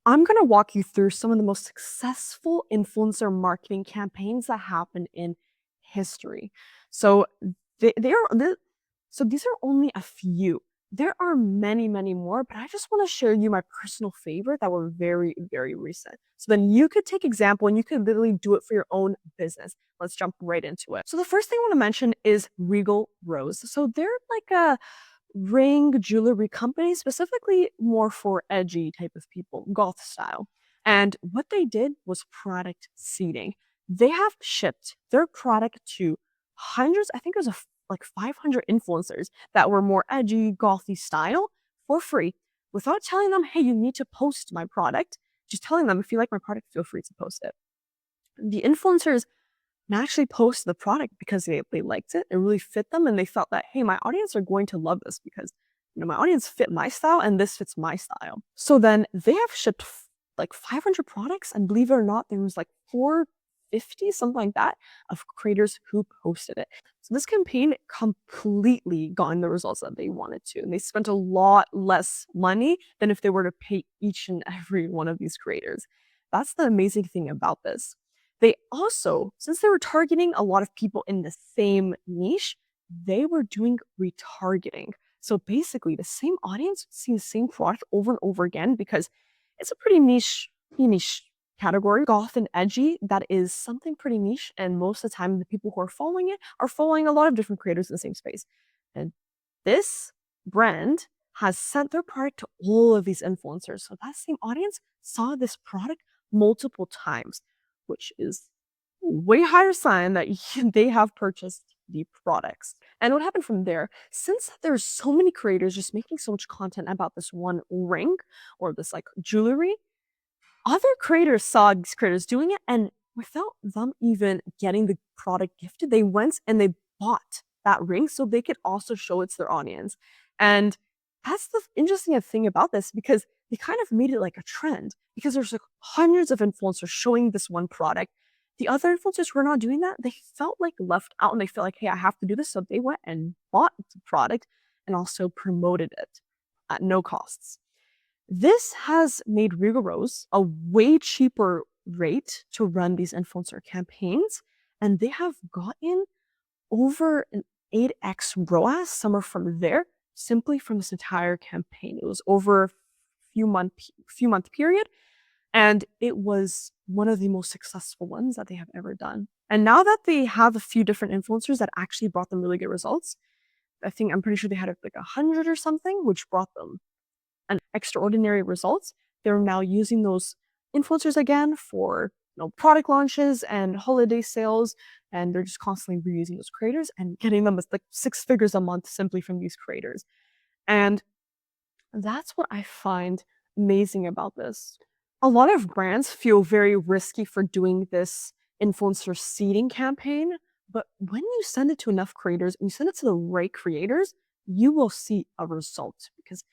I'm going to walk you through some of the most successful influencer marketing campaigns that happened in history. So they are so these are only a few. There are many, many more, but I just want to share you my personal favorite that were very, very recent. So then you could take example and you could literally do it for your own business. Let's jump right into it. So the first thing I want to mention is Regal Rose. So they're like a ring jewelry company, specifically more for edgy type of people, goth style. And what they did was product seeding. They have shipped their product to hundreds, I think it was like 500 influencers that were more edgy, gothy style for free without telling them, hey, you need to post my product. Just telling them, if you like my product, feel free to post it. The influencers naturally posted the product because they liked it. It really fit them and they felt that, hey, my audience are going to love this because my audience fit my style and this fits my style. So then they have shipped like 500 products, and believe it or not, there was like 450, something like that, of creators who posted it. So this campaign completely gotten the results that they wanted to. And they spent a lot less money than if they were to pay each and every one of these creators. That's the amazing thing about this. They also, since they were targeting a lot of people in the same niche, they were doing retargeting. So basically, the same audience would see the same product over and over again because it's a pretty niche category. Goth and edgy, that is something pretty niche, and most of the time, the people who are following it are following a lot of different creators in the same space. And this brand has sent their product to all of these influencers. So that same audience saw this product multiple times, which is way higher sign that they have purchased the products. And what happened from there, since there's so many creators just making so much content about this one ring or this like jewelry, other creators saw these creators doing it, and without them even getting the product gifted, they went and they bought that ring so they could also show it to their audience. And that's the interesting thing about this, because they kind of made it like a trend, because there's like hundreds of influencers showing this one product. The other influencers who were not doing that, they felt like left out and they felt like, hey, I have to do this. So they went and bought the product and also promoted it at no costs. This has made Regal Rose a way cheaper rate to run these influencer campaigns, and they have gotten over an 8x ROAS somewhere from there, simply from this entire campaign. It was over a few month period, and it was one of the most successful ones that they have ever done. And now that they have a few different influencers that actually brought them really good results, I'm pretty sure they had like 100 or something, which brought them an extraordinary results. They're now using those influencers again for product launches and holiday sales, and they're just constantly reusing those creators and getting them like 6 figures a month simply from these creators. And that's what I find amazing about this. A lot of brands feel very risky for doing this influencer seeding campaign, but when you send it to enough creators and you send it to the right creators, you will see a result, because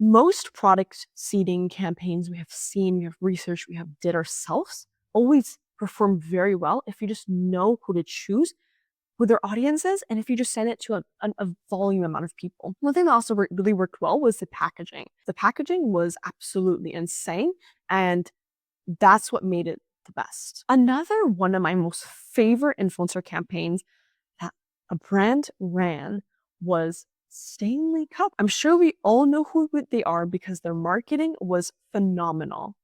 most product seeding campaigns we have seen, we have researched, we have did ourselves, always perform very well if you just know who to choose, who their audience is, and if you just send it to a volume amount of people. One thing that also really worked well was the packaging. The packaging was absolutely insane, and that's what made it the best. Another one of my most favorite influencer campaigns that a brand ran was Stanley Cup. I'm sure we all know who they are because their marketing was phenomenal.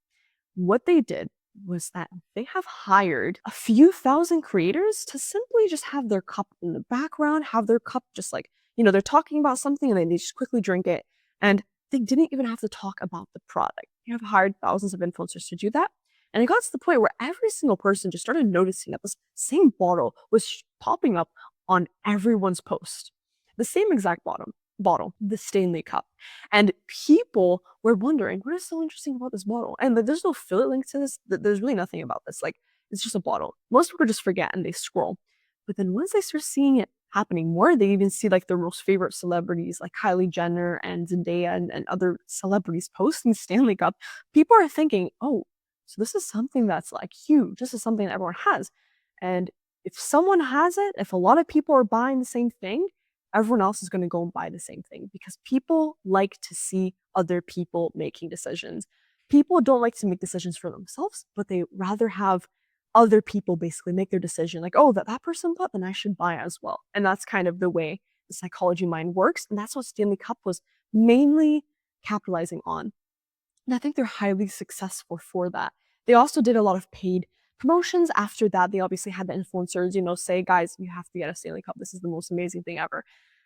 What they did was that they have hired a few thousand creators to simply just have their cup in the background, have their cup just like, they're talking about something and then they just quickly drink it. And they didn't even have to talk about the product. They have hired thousands of influencers to do that. And it got to the point where every single person just started noticing that this same bottle was popping up on everyone's post. The same exact bottle, the Stanley Cup. And people were wondering, what is so interesting about this bottle? And there's no affiliate link to this. There's really nothing about this. Like, it's just a bottle. Most people just forget and they scroll. But then once they start seeing it happening more, they even see like their most favorite celebrities like Kylie Jenner and Zendaya and other celebrities posting Stanley Cup. People are thinking, oh, so this is something that's like huge. This is something that everyone has. And if someone has it, if a lot of people are buying the same thing, everyone else is going to go and buy the same thing, because people like to see other people making decisions. People don't like to make decisions for themselves, but they rather have other people basically make their decision. Like, oh, that person bought, then I should buy as well. And that's kind of the way the psychology mind works. And that's what Stanley Cup was mainly capitalizing on. And I think they're highly successful for that. They also did a lot of paid promotions after that. They obviously had the influencers, say, guys, you have to get a Stanley Cup. This is the most amazing thing ever.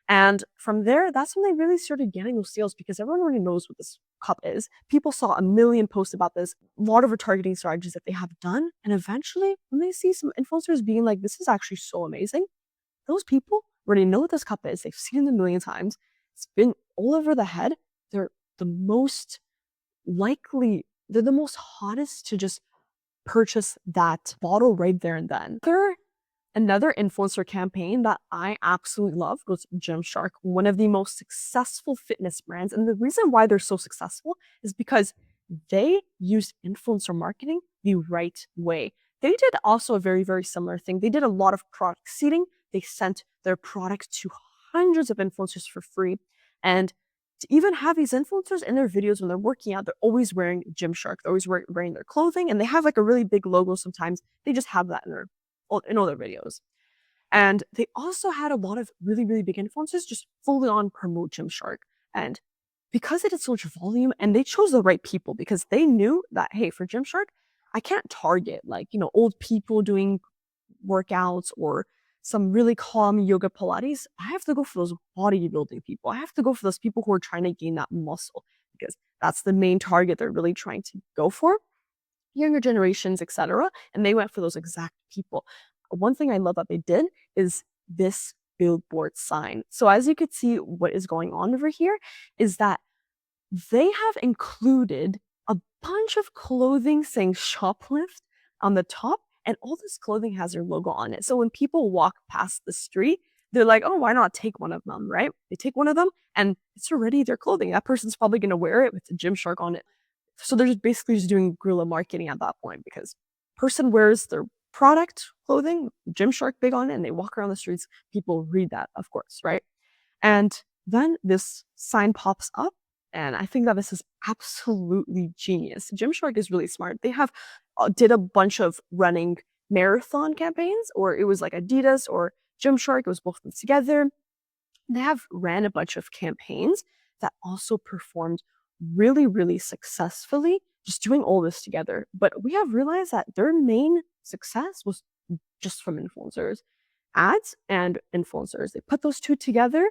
And from there, that's when they really started getting those sales because everyone already knows what this cup is. People saw a million posts about this, a lot of retargeting strategies that they have done. And eventually, when they see some influencers being like, this is actually so amazing, those people already know what this cup is. They've seen it a million times. It's been all over the head. They're the most they're the most hottest to just purchase that bottle right there and then. Another influencer campaign that I absolutely love was Gymshark, one of the most successful fitness brands. And the reason why they're so successful is because they used influencer marketing the right way. They did also a very, very similar thing. They did a lot of product seeding. They sent their product to hundreds of influencers for free. And to even have these influencers in their videos when they're working out, they're always wearing Gymshark. They're always wearing their clothing, and they have like a really big logo sometimes. They just have that in all their videos. And they also had a lot of really, really big influencers just fully on promote Gymshark. And because they did so much volume, and they chose the right people because they knew that, hey, for Gymshark, I can't target old people doing workouts or some really calm yoga Pilates. I have to go for those bodybuilding people. I have to go for those people who are trying to gain that muscle because that's the main target they're really trying to go for. Younger generations, etc. And they went for those exact people. One thing I love that they did is this billboard sign. So as you could see, what is going on over here is that they have included a bunch of clothing saying shoplift on the top, and all this clothing has their logo on it. So when people walk past the street, they're like, oh, why not take one of them, right? They take one of them and it's already their clothing. That person's probably going to wear it with a Gymshark on it. So they're just basically just doing guerrilla marketing at that point because person wears their product clothing, Gymshark big on it, and they walk around the streets. People read that, of course, right? And then this sign pops up, and I think that this is absolutely genius. Gymshark is really smart. They have did a bunch of running marathon campaigns, or it was like Adidas or Gymshark. It was both of them together. They have ran a bunch of campaigns that also performed really, really successfully, just doing all this together. But we have realized that their main success was just from influencers, ads and influencers. They put those two together.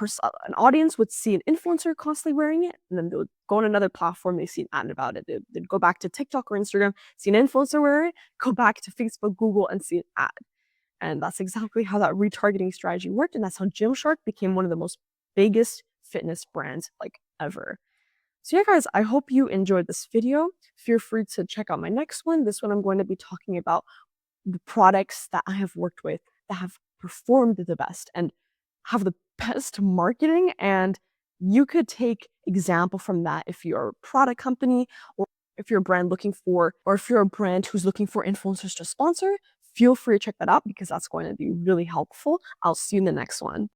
An audience would see an influencer constantly wearing it, and then they would go on another platform, they see an ad about it. They'd go back to TikTok or Instagram, see an influencer wear it, go back to Facebook, Google, and see an ad. And that's exactly how that retargeting strategy worked, and that's how Gymshark became one of the most biggest fitness brands ever. So yeah, guys, I hope you enjoyed this video. Feel free to check out my next one. This one I'm going to be talking about the products that I have worked with that have performed the best and have the best marketing. And you could take example from that if you're a product company, or if you're a brand if you're a brand who's looking for influencers to sponsor. Feel free to check that out because that's going to be really helpful. I'll see you in the next one.